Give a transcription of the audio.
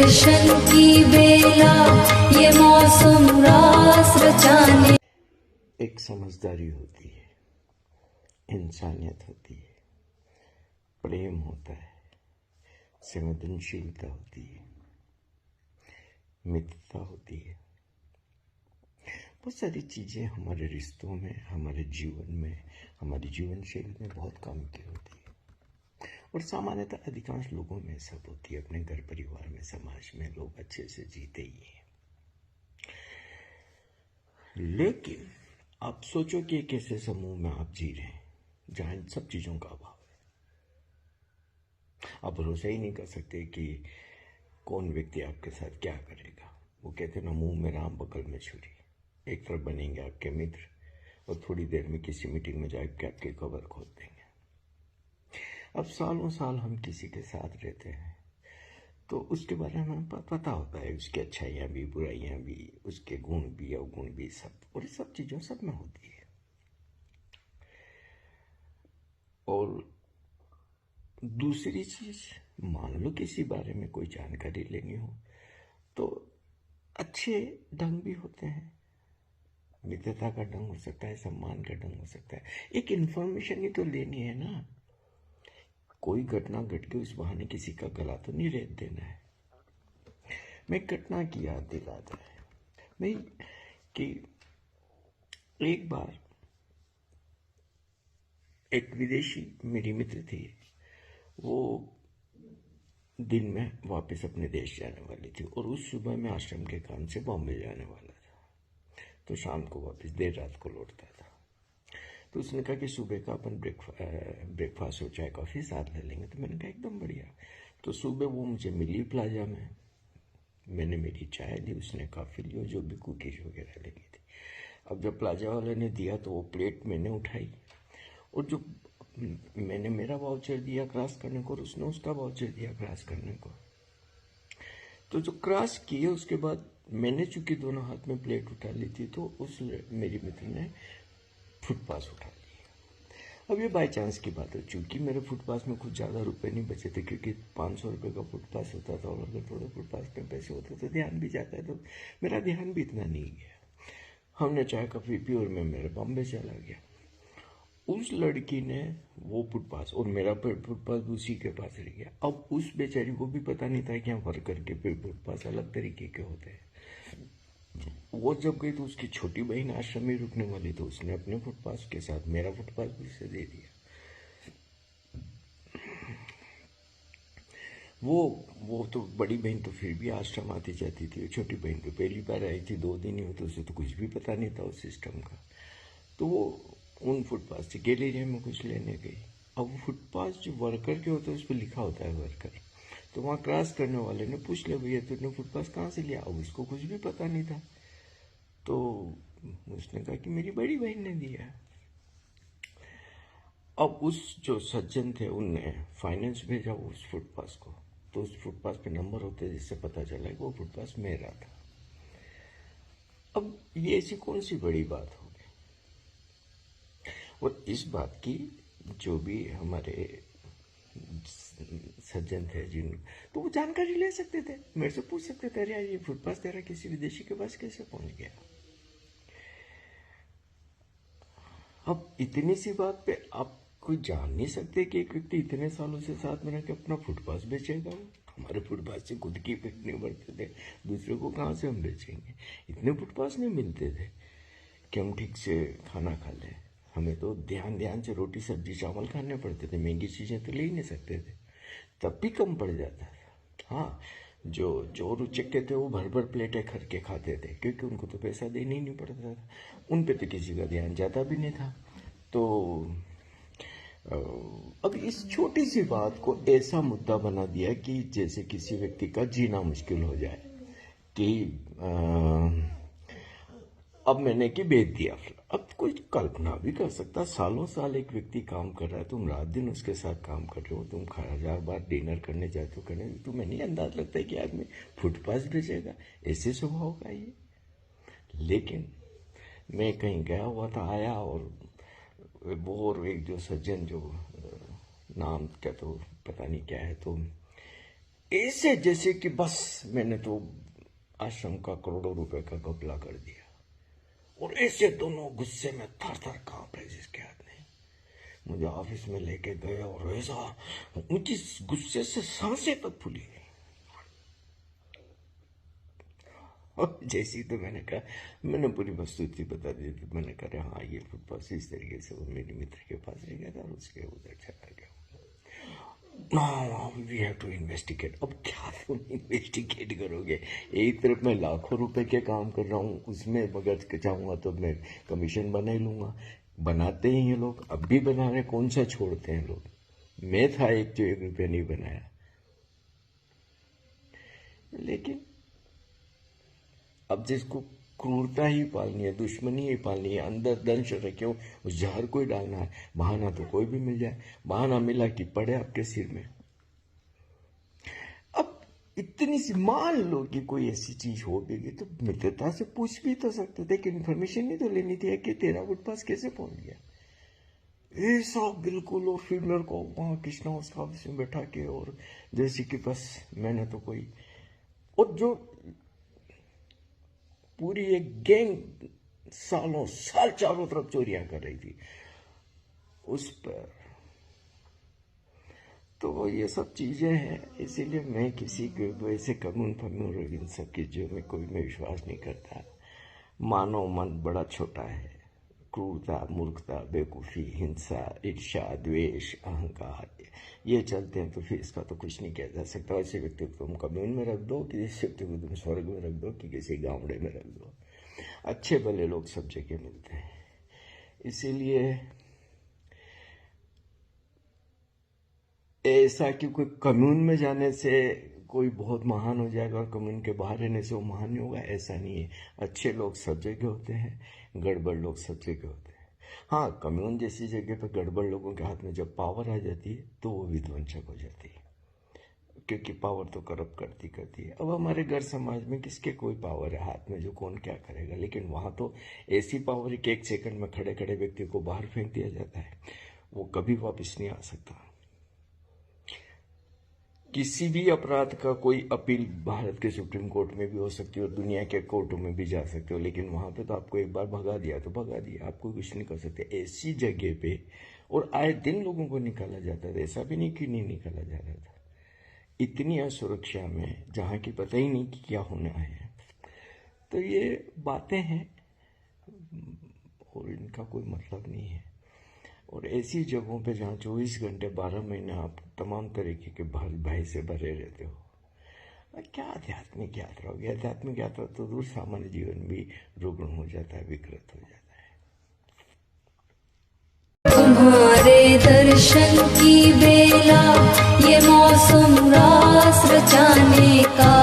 दर्शन की बेला ये मौसम रास रचाने। एक समझदारी होती है, इंसानियत होती है, प्रेम होता है, संवेदनशीलता होती है, मित्रता होती है। बहुत सारी चीज़ें हमारे रिश्तों में, हमारे जीवन में, हमारी जीवन शैली में बहुत काम की होती है और सामान्यतः अधिकांश लोगों में सब होती है। अपने घर परिवार में, समाज में लोग अच्छे से जीते ही हैं। लेकिन आप सोचो कि एक ऐसे समूह में आप जी रहे हैं जहां इन सब चीज़ों का अभाव है। आप भरोसा ही नहीं कर सकते कि कौन व्यक्ति आपके साथ क्या करेगा। वो कहते ना, मुंह में राम बगल में छुरी। एक तरफ बनेंगे आपके मित्र और थोड़ी देर में किसी मीटिंग में जाके आपकी कबर खोद देंगे। अब सालों साल हम किसी के साथ रहते हैं तो उसके बारे में हमें पता होता है, उसकी अच्छाइयाँ भी, बुराइयाँ भी, उसके गुण भी, अवगुण भी, सब, और सब चीज़ों सब में होती है। और दूसरी चीज, मान लो किसी बारे में कोई जानकारी लेनी हो तो अच्छे ढंग भी होते हैं। मित्रता का ढंग हो सकता है, सम्मान का ढंग हो सकता है। एक इंफॉर्मेशन ही तो लेनी है ना। कोई घटना घट के उस बहाने किसी का गला तो नहीं रेत देना है। मैं घटना की याद दिलाता है नहीं कि एक बार एक विदेशी मेरी मित्र थी। वो दिन में वापस अपने देश जाने वाली थी और उस सुबह में आश्रम के काम से बॉम्बे जाने वाला था, तो शाम को वापस देर रात को लौटता था। तो उसने कहा कि सुबह का अपन ब्रेकफास्ट और चाय कॉफ़ी साथ ले लेंगे। तो मैंने कहा एकदम बढ़िया। तो सुबह वो मुझे मिली प्लाजा में, मैंने मेरी चाय ली, उसने कॉफ़ी ली और जो भी कुकीज वगैरह लेनी थी। अब जब प्लाजा वाले ने दिया तो वो प्लेट मैंने उठाई और जो मैंने मेरा वाउचर दिया क्रॉस करने को और उसने उसका वाउचर दिया क्रॉस करने को। तो जो क्रॉस किए उसके बाद मैंने चूंकि दोनों हाथ में प्लेट उठा ली थी तो उस मेरी मित्र ने फुटपास उठा ली। अब ये बाई चांस की बात है, चूंकि मेरे फुटपास में कुछ ज़्यादा रुपए नहीं बचे थे, क्योंकि 500 रुपये का फुटपास होता था और अगर थोड़े फुटपास में पैसे होते तो ध्यान भी जाता है। तो मेरा ध्यान भी इतना नहीं गया। हमने चाय कॉफ़ी पी और मैं मेरे बॉम्बे चला गया। उस लड़की ने वो फुटपास और मेरा फुटपास उसी के पास रह गया। अब उस बेचारी को भी पता नहीं था कि यहाँ वर्कर के फुटपास अलग तरीके के होते हैं। वो जब गई तो उसकी छोटी बहन आश्रम में रुकने वाली, तो उसने अपने फुटपास के साथ मेरा फुटपास भी उसे दे दिया। वो तो बड़ी बहन तो फिर भी आश्रम आती जाती थी, छोटी बहन तो पहली बार आई थी, 2 दिन ही हुए, तो उसे तो कुछ भी पता नहीं था उस सिस्टम का। तो वो उन फुटपाथ से गैलेरिया में कुछ लेने गई। अब फुटपाथ जो वर्कर के होते हैं उस पर लिखा होता है वर्कर, तो वहाँ क्रॉस करने वाले ने पूछ लिया, भैया तुमने फुटपाथ कहाँ से लिया? अब उसको कुछ भी पता नहीं था, तो उसने कहा कि मेरी बड़ी बहन ने दिया। अब उस जो सज्जन थे उनने फाइनेंस भेजा उस फुटपाथ को, तो उस फुटपाथ पे नंबर होते जिससे पता चला कि वो फुटपाथ मेरा था। अब ये ऐसी कौन सी बड़ी बात हो गई? और इस बात की जो भी हमारे सज्जन थे जिन, तो वो जानकारी ले सकते थे, मेरे से पूछ सकते थे, अरे यार ये फुटपाथ तेरा किसी विदेशी के पास कैसे पहुंच गया? अब इतनी सी बात पे आप कोई जान नहीं सकते कि एक व्यक्ति इतने सालों से साथ में रह के अपना फुटपाथ बेचेगा। हमारे फुटपाथ से खुद की पेट नहीं भरते थे, दूसरे को कहाँ से हम बेचेंगे? इतने फुटपाथ नहीं मिलते थे कि हम ठीक से खाना खा लें। हमें तो ध्यान से रोटी सब्जी चावल खाने पड़ते थे, महंगी चीज़ें तो ले ही नहीं सकते थे, तब भी कम पड़ जाता था। हाँ, जो जो रुचक के थे वो भर भर प्लेटें खर के खाते थे, क्योंकि उनको तो पैसा देना ही नहीं पड़ता था, उन पे तो किसी का ध्यान जाता भी नहीं था। तो अब इस छोटी सी बात को ऐसा मुद्दा बना दिया कि जैसे किसी व्यक्ति का जीना मुश्किल हो जाए कि अब मैंने कि बेच दिया। अब कोई कल्पना भी कर सकता, सालों साल एक व्यक्ति काम कर रहा है, तुम रात दिन उसके साथ काम कर रहे हो, तुम 1000 बार डिनर करने जाते हो, करने तुम्हें नहीं अंदाज लगता है कि आदमी फुटपाथ बेचेगा? ऐसे स्वभाव का ये। लेकिन मैं कहीं गया हुआ था, आया और वो और एक जो सज्जन जो नाम क्या तो पता नहीं क्या है, तो ऐसे जैसे कि बस मैंने तो आश्रम का करोड़ों रुपए का घपला कर दिया, और ऐसे दोनों गुस्से में थर थर कांप रहे, जिसके हाथ नहीं। मुझे ऑफिस में लेके गए और ऐसा उनकी गुस्से से सांसें तक फूली गई। और जैसी तो मैंने कहा, मैंने पूरी वस्तुस्थिति बता दी थी। मैंने कहा हाँ ये फुटपाथ इस तरीके से वो मेरे मित्र के पास रह गया था और उसके उधर चला गया। We have to investigate. अब क्या तुम इन्वेस्टिगेट करोगे? एक तरफ मैं लाखों रुपए के काम कर रहा हूँ, उसमें अगर चाहूँगा तो मैं कमीशन बना ही लूँगा। बनाते ही हैं लोग, अब भी बना रहे, कौन सा छोड़ते हैं लोग। मैं था एक जो 1 रुपया नहीं बनाया। लेकिन अब जिसको क्रूरता ही पालनी है, दुश्मनी ही पालनी है, अंदर दंश रखे हो, उस जहर को ही डालना है। बहाना तो कोई भी मिल जाए, बहाना मिला कि पड़े आपके सिर में। अब इतनी सी मान लो कि कोई ऐसी चीज हो गई तो मित्रता से पूछ भी तो सकते थे कि इन्फॉर्मेशन ही तो लेनी थी कि तेरा फुटपाथ कैसे पहुंच गया। ऐसा बिल्कुल। और फिर मेरे को वहां कृष्णा हाउस ऑफिस में बैठा के, और जैसे कि बस मैंने तो कोई, और जो पूरी एक गैंग सालों साल चारों तरफ चोरियां कर रही थी उस पर। तो ये सब चीजें हैं, इसीलिए मैं किसी के वैसे कानून फनून और इन सब चीजों में कोई मैं विश्वास नहीं करता। मानव मन बड़ा छोटा है। क्रूरता, मूर्खता, बेवकूफ़ी, हिंसा, ईर्ष्या, द्वेष, अहंकार, ये चलते हैं तो फिर इसका तो कुछ नहीं किया जा सकता। ऐसे व्यक्ति को तुम कम्यून में रख दो, किसी व्यक्ति को तुम स्वर्ग में रख दो, कि किसी गाँवड़े में रख दो। अच्छे भले लोग सब जगह मिलते हैं। इसीलिए ऐसा कि कोई कम्यून में जाने से कोई बहुत महान हो जाएगा और कम्यून के बाहर रहने से वो महान नहीं होगा, ऐसा नहीं है। अच्छे लोग सब जगह होते हैं, गड़बड़ लोग सब जगह होते हैं। हाँ, कम्यून जैसी जगह पर गड़बड़ लोगों के हाथ में जब पावर आ जाती है तो वो विध्वंसक हो जाती है, क्योंकि पावर तो करप्ट करती है। अब हमारे घर समाज में किसके कोई पावर है हाथ में, जो कौन क्या करेगा। लेकिन वहाँ तो ऐसी पावर है कि 1 सेकंड में खड़े खड़े व्यक्ति को बाहर फेंक दिया जाता है, वो कभी वापस नहीं आ सकता। किसी भी अपराध का कोई अपील भारत के सुप्रीम कोर्ट में भी हो सकती है और दुनिया के कोर्टों में भी जा सकते हो, लेकिन वहां पे तो आपको एक बार भगा दिया तो भगा दिया, आपको कुछ नहीं कर सकते। ऐसी जगह पे और आए दिन लोगों को निकाला जाता था, ऐसा भी नहीं कि नहीं निकाला जा रहा था। इतनी असुरक्षा में जहाँ की पता ही नहीं कि क्या होना है। तो ये बातें हैं और इनका कोई मतलब नहीं है। और ऐसी जगहों पे जहाँ 24 घंटे 12 महीने आप तमाम तरीके के भय से भरे रहते हो, क्या आध्यात्मिक यात्रा होगी। आध्यात्मिक यात्रा तो दूर, सामान्य जीवन भी रुग्ण हो जाता है, विकृत हो जाता है। तुम्हारे दर्शन की बेला, ये मौसम रास रचाने का